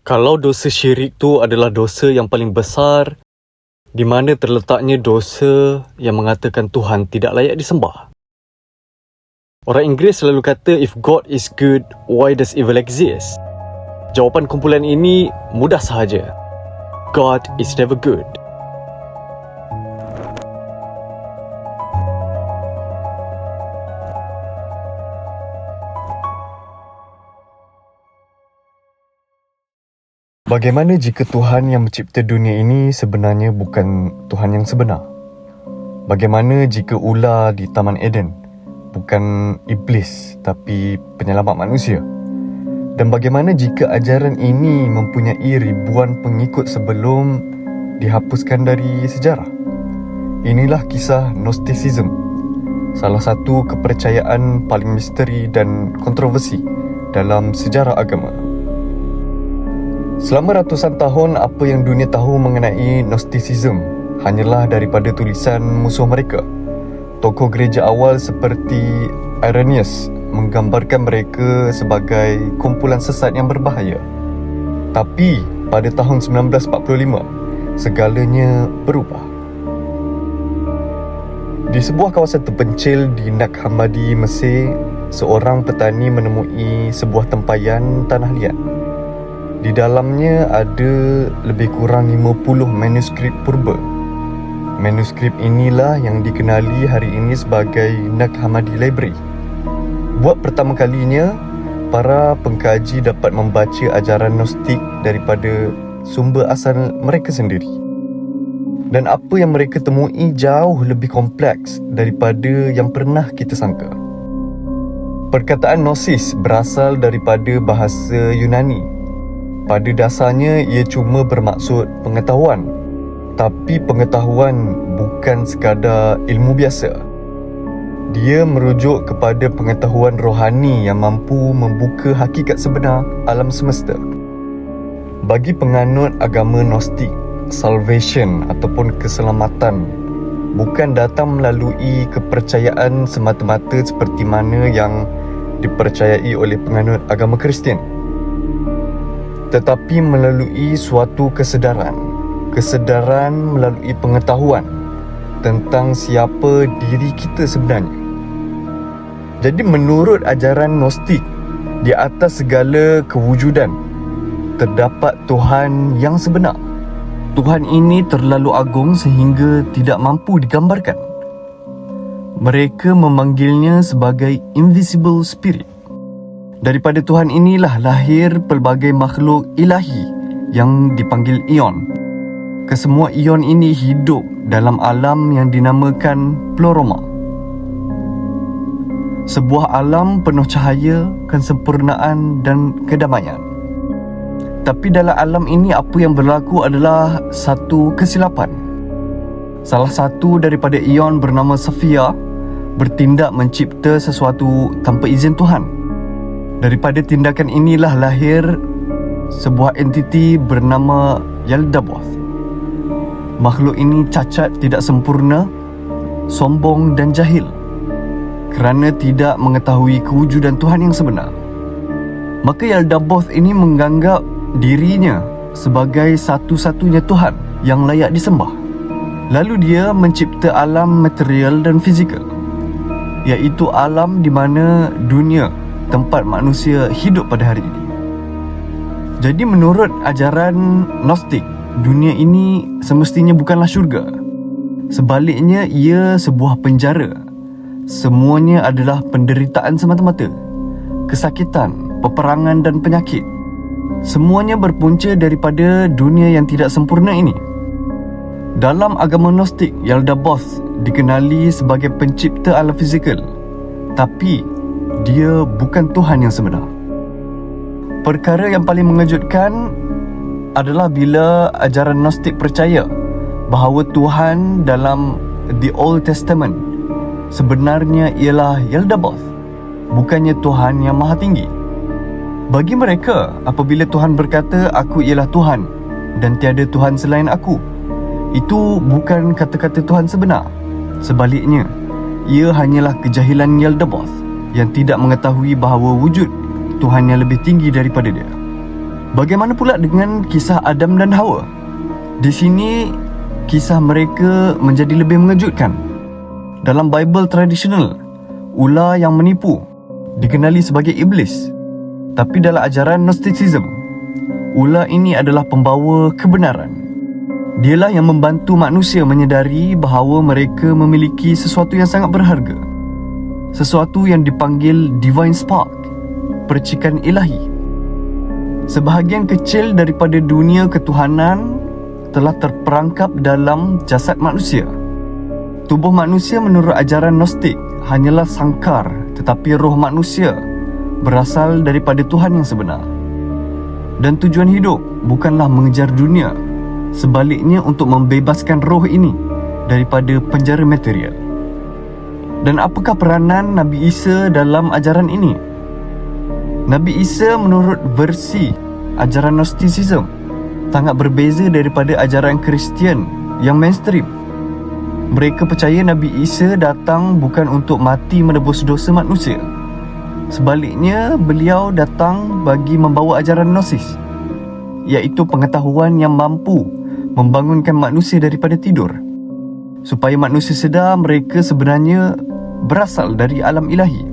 Kalau dosa syirik tu adalah dosa yang paling besar, di mana terletaknya dosa yang mengatakan Tuhan tidak layak disembah? Orang Inggeris selalu kata, if God is good, why does evil exist? Jawapan kumpulan ini mudah sahaja. God is never good. Bagaimana jika Tuhan yang mencipta dunia ini sebenarnya bukan Tuhan yang sebenar? Bagaimana jika ular di Taman Eden bukan iblis tapi penyelamat manusia? Dan bagaimana jika ajaran ini mempunyai ribuan pengikut sebelum dihapuskan dari sejarah? Inilah kisah Gnosticism, salah satu kepercayaan paling misteri dan kontroversi dalam sejarah agama. Selama ratusan tahun, apa yang dunia tahu mengenai Gnosticism hanyalah daripada tulisan musuh mereka. Tokoh gereja awal seperti Irenaeus menggambarkan mereka sebagai kumpulan sesat yang berbahaya. Tapi pada tahun 1945, segalanya berubah. Di sebuah kawasan terpencil di Nag Hammadi, Mesir, seorang petani menemui sebuah tempayan tanah liat. Di dalamnya ada lebih kurang 50 manuskrip purba. Manuskrip inilah yang dikenali hari ini sebagai Nag Hammadi Library. Buat pertama kalinya, para pengkaji dapat membaca ajaran Gnostik daripada sumber asal mereka sendiri. Dan apa yang mereka temui jauh lebih kompleks daripada yang pernah kita sangka. Perkataan Gnosis berasal daripada bahasa Yunani. Pada dasarnya, ia cuma bermaksud pengetahuan. Tapi pengetahuan bukan sekadar ilmu biasa. Dia merujuk kepada pengetahuan rohani yang mampu membuka hakikat sebenar alam semesta. Bagi penganut agama Gnostik, salvation ataupun keselamatan bukan datang melalui kepercayaan semata-mata seperti mana yang dipercayai oleh penganut agama Kristian, tetapi melalui suatu kesedaran melalui pengetahuan tentang siapa diri kita sebenarnya. Jadi menurut ajaran Gnostik, di atas segala kewujudan terdapat Tuhan yang sebenar. Tuhan ini terlalu agung sehingga tidak mampu digambarkan. Mereka memanggilnya sebagai invisible spirit. Daripada Tuhan inilah lahir pelbagai makhluk ilahi yang dipanggil ion. Kesemua ion ini hidup dalam alam yang dinamakan Pleroma. Sebuah alam penuh cahaya, kesempurnaan dan kedamaian. Tapi dalam alam ini apa yang berlaku adalah satu kesilapan. Salah satu daripada ion bernama Sophia bertindak mencipta sesuatu tanpa izin Tuhan. Daripada tindakan inilah lahir sebuah entiti bernama Yaldabaoth. Makhluk ini cacat, tidak sempurna, sombong dan jahil kerana tidak mengetahui kewujudan Tuhan yang sebenar. Maka Yaldabaoth ini menganggap dirinya sebagai satu-satunya Tuhan yang layak disembah. Lalu dia mencipta alam material dan fizikal, iaitu alam di mana dunia tempat manusia hidup pada hari ini. Jadi menurut ajaran Gnostik, dunia ini semestinya bukanlah syurga. Sebaliknya, ia sebuah penjara. Semuanya adalah penderitaan semata-mata, kesakitan, peperangan dan penyakit. Semuanya berpunca daripada dunia yang tidak sempurna ini. Dalam agama Gnostik, Yaldabaoth dikenali sebagai pencipta alam fizikal, tapi dia bukan Tuhan yang sebenar. Perkara yang paling mengejutkan adalah bila ajaran Gnostik percaya bahawa Tuhan dalam The Old Testament sebenarnya ialah Yaldabaoth, bukannya Tuhan yang maha tinggi. Bagi mereka, apabila Tuhan berkata, "Aku ialah Tuhan dan tiada Tuhan selain aku," itu bukan kata-kata Tuhan sebenar. Sebaliknya, ia hanyalah kejahilan Yaldabaoth yang tidak mengetahui bahawa wujud Tuhan yang lebih tinggi daripada dia. Bagaimana pula dengan kisah Adam dan Hawa? Di sini, kisah mereka menjadi lebih mengejutkan. Dalam Bible tradisional, ular yang menipu dikenali sebagai iblis. Tapi dalam ajaran Gnosticism, ular ini adalah pembawa kebenaran. Dialah yang membantu manusia menyedari bahawa mereka memiliki sesuatu yang sangat berharga. Sesuatu yang dipanggil Divine Spark, percikan ilahi. Sebahagian kecil daripada dunia ketuhanan telah terperangkap dalam jasad manusia. Tubuh manusia menurut ajaran Gnostik hanyalah sangkar, tetapi roh manusia berasal daripada Tuhan yang sebenar. Dan tujuan hidup bukanlah mengejar dunia, sebaliknya untuk membebaskan roh ini daripada penjara material. Dan apakah peranan Nabi Isa dalam ajaran ini? Nabi Isa menurut versi ajaran Gnosticism sangat berbeza daripada ajaran Kristian yang mainstream. Mereka percaya Nabi Isa datang bukan untuk mati menebus dosa manusia. Sebaliknya, beliau datang bagi membawa ajaran Gnosis, iaitu pengetahuan yang mampu membangunkan manusia daripada tidur, supaya manusia sedar mereka sebenarnya berasal dari alam ilahi.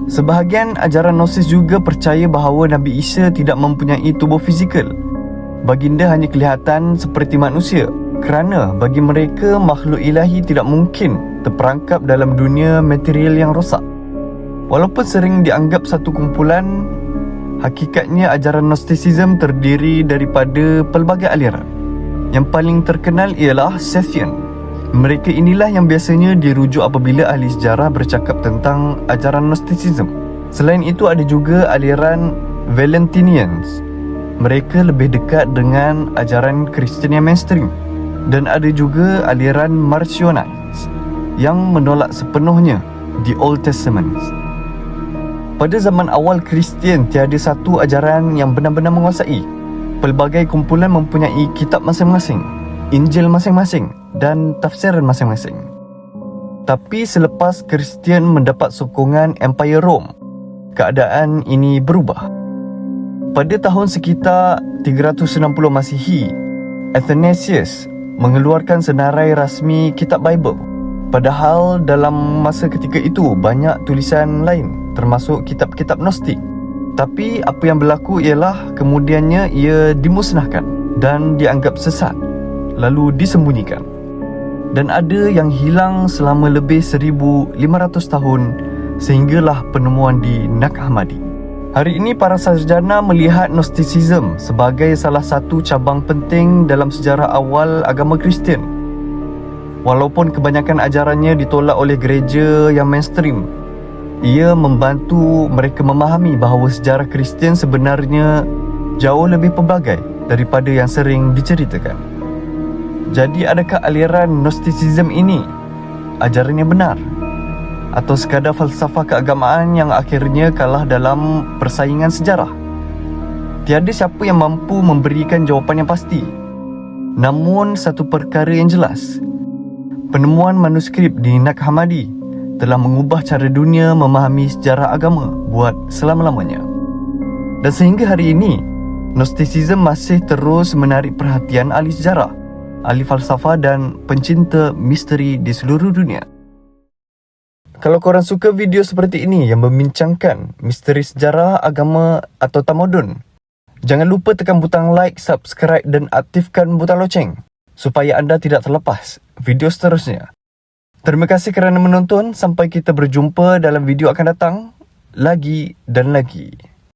Sebahagian ajaran Gnosis juga percaya bahawa Nabi Isa tidak mempunyai tubuh fizikal. Baginda hanya kelihatan seperti manusia, kerana bagi mereka makhluk ilahi tidak mungkin terperangkap dalam dunia material yang rosak. Walaupun sering dianggap satu kumpulan, hakikatnya ajaran Gnosticism terdiri daripada pelbagai aliran. Yang paling terkenal ialah Sethian. Mereka inilah yang biasanya dirujuk apabila ahli sejarah bercakap tentang ajaran Gnosticism. Selain itu ada juga aliran Valentinians. Mereka lebih dekat dengan ajaran Kristian yang mainstream. Dan ada juga aliran Marcionites yang menolak sepenuhnya the Old Testament. Pada zaman awal Kristian, tiada satu ajaran yang benar-benar menguasai. Pelbagai kumpulan mempunyai kitab masing-masing, Injil masing-masing dan tafsiran masing-masing. Tapi selepas Kristian mendapat sokongan Empire Rome, keadaan ini berubah. Pada tahun sekitar 360 Masihi, Athanasius mengeluarkan senarai rasmi kitab Bible. Padahal dalam masa ketika itu banyak tulisan lain, termasuk kitab-kitab Gnostik. Tapi apa yang berlaku ialah kemudiannya ia dimusnahkan dan dianggap sesat, lalu disembunyikan. Dan ada yang hilang selama lebih 1500 tahun sehinggalah penemuan di Nag Hammadi. Hari ini para sarjana melihat Gnosticism sebagai salah satu cabang penting dalam sejarah awal agama Kristian. Walaupun kebanyakan ajarannya ditolak oleh gereja yang mainstream, ia membantu mereka memahami bahawa sejarah Kristian sebenarnya jauh lebih pelbagai daripada yang sering diceritakan. Jadi adakah aliran Gnosticism ini ajaran yang benar? Atau sekadar falsafah keagamaan yang akhirnya kalah dalam persaingan sejarah? Tiada siapa yang mampu memberikan jawapan yang pasti. Namun satu perkara yang jelas, penemuan manuskrip di Nag Hammadi telah mengubah cara dunia memahami sejarah agama buat selama-lamanya. Dan sehingga hari ini, Gnosticism masih terus menarik perhatian ahli sejarah, ahli falsafah dan pencinta misteri di seluruh dunia. Kalau korang suka video seperti ini yang membincangkan misteri sejarah, agama atau tamadun, jangan lupa tekan butang like, subscribe dan aktifkan butang loceng supaya anda tidak terlepas video seterusnya. Terima kasih kerana menonton. Sampai kita berjumpa dalam video akan datang lagi dan lagi.